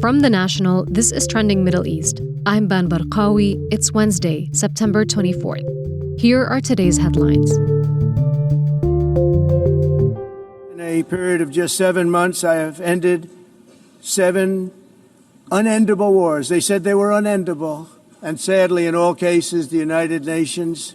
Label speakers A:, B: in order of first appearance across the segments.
A: From The National, this is Trending Middle East. I'm Ban Barqawi. It's Wednesday, September 24th. Here are today's headlines.
B: In a period of just 7 months, I have ended 7 unendable wars. They said they were unendable. And sadly, in all cases, the United Nations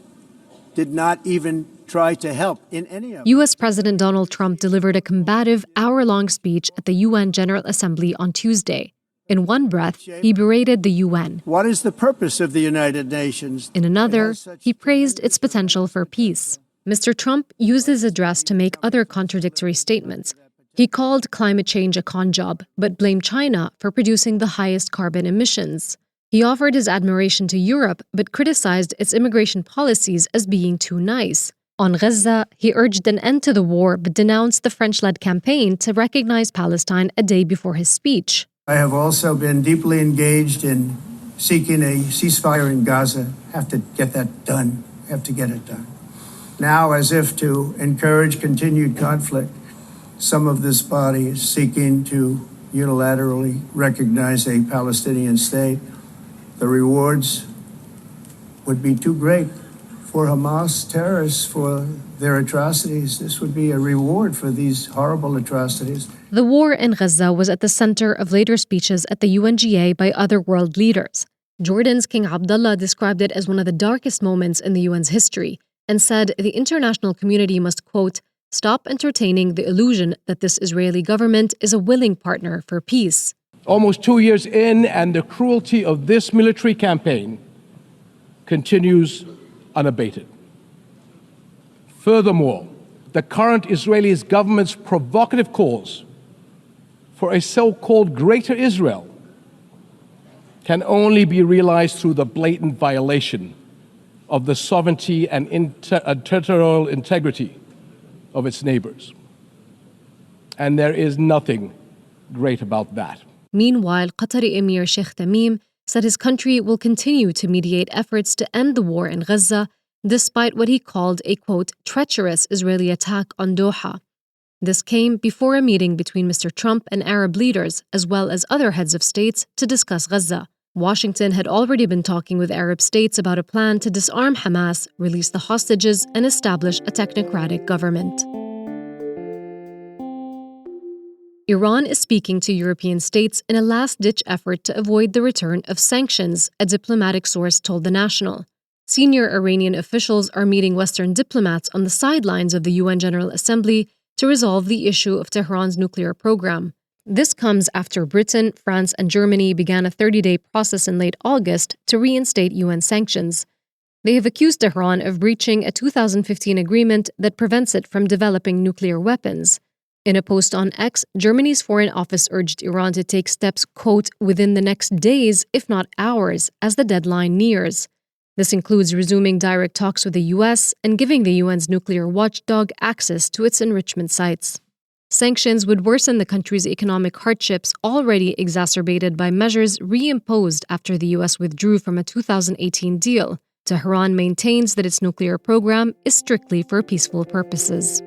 B: did not even try to help in any of them.
A: U.S. President Donald Trump delivered a combative hour-long speech at the UN General Assembly on Tuesday. In one breath, he berated the UN.
B: What is the purpose of the United Nations?
A: In another, he praised its potential for peace. Mr. Trump used his address to make other contradictory statements. He called climate change a con job, but blamed China for producing the highest carbon emissions. He offered his admiration to Europe, but criticized its immigration policies as being too nice. On Gaza, he urged an end to the war, but denounced the French-led campaign to recognize Palestine a day before his speech.
B: I have also been deeply engaged in seeking a ceasefire in Gaza. Have to get that done. Have to get it done. Now, as if to encourage continued conflict, some of this body is seeking to unilaterally recognize a Palestinian state. The rewards would be too great for Hamas terrorists for their atrocities. This would be a reward for these horrible atrocities.
A: The war in Gaza was at the center of later speeches at the UNGA by other world leaders. Jordan's King Abdullah described it as one of the darkest moments in the UN's history and said the international community must, quote, stop entertaining the illusion that this Israeli government is a willing partner for peace.
C: Almost 2 years in, and the cruelty of this military campaign continues unabated. Furthermore, the current Israeli government's provocative calls for a so-called Greater Israel can only be realized through the blatant violation of the sovereignty and territorial integrity of its neighbors. And there is nothing great about that.
A: Meanwhile, Qatari Emir Sheikh Tamim said his country will continue to mediate efforts to end the war in Gaza, despite what he called a, quote, treacherous Israeli attack on Doha. This came before a meeting between Mr. Trump and Arab leaders, as well as other heads of states, to discuss Gaza. Washington had already been talking with Arab states about a plan to disarm Hamas, release the hostages, and establish a technocratic government. Iran is speaking to European states in a last-ditch effort to avoid the return of sanctions, a diplomatic source told The National. Senior Iranian officials are meeting Western diplomats on the sidelines of the UN General Assembly to resolve the issue of Tehran's nuclear program. This comes after Britain, France, and Germany began a 30-day process in late August to reinstate UN sanctions. They have accused Tehran of breaching a 2015 agreement that prevents it from developing nuclear weapons. In a post on X, Germany's Foreign Office urged Iran to take steps, quote, within the next days, if not hours, as the deadline nears. This includes resuming direct talks with the US and giving the UN's nuclear watchdog access to its enrichment sites. Sanctions would worsen the country's economic hardships already exacerbated by measures reimposed after the US withdrew from a 2018 deal. Tehran maintains that its nuclear program is strictly for peaceful purposes.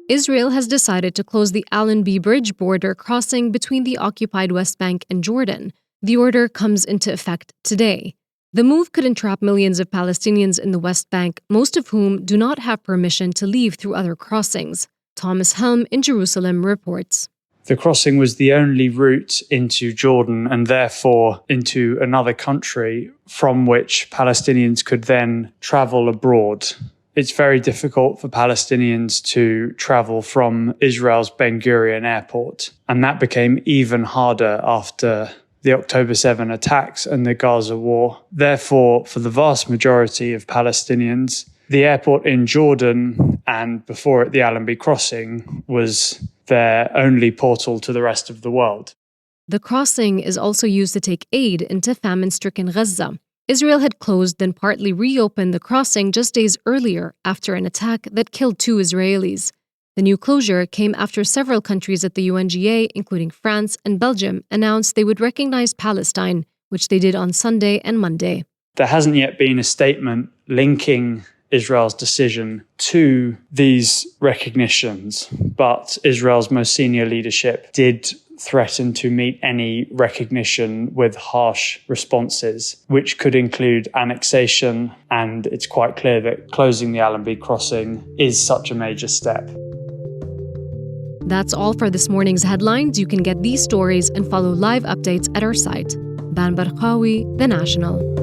A: Israel has decided to close the Allenby Bridge border crossing between the occupied West Bank and Jordan. The order comes into effect today. The move could entrap millions of Palestinians in the West Bank, most of whom do not have permission to leave through other crossings. Thomas Helm in Jerusalem reports.
D: The crossing was the only route into Jordan and therefore into another country from which Palestinians could then travel abroad. It's very difficult for Palestinians to travel from Israel's Ben Gurion airport, and that became even harder after the October 7 attacks and the Gaza war. Therefore, for the vast majority of Palestinians, the airport in Jordan and before it the Allenby crossing was their only portal to the rest of the world.
A: The crossing is also used to take aid into famine-stricken Gaza. Israel had closed then partly reopened the crossing just days earlier after an attack that killed 2 Israelis. The new closure came after several countries at the UNGA, including France and Belgium, announced they would recognize Palestine, which they did on Sunday and Monday.
D: There hasn't yet been a statement linking Israel's decision to these recognitions, but Israel's most senior leadership did threaten to meet any recognition with harsh responses, which could include annexation, and it's quite clear that closing the Allenby crossing is such a major step.
A: That's all for this morning's headlines. You can get these stories and follow live updates at our site. Ban Barqawi, The National.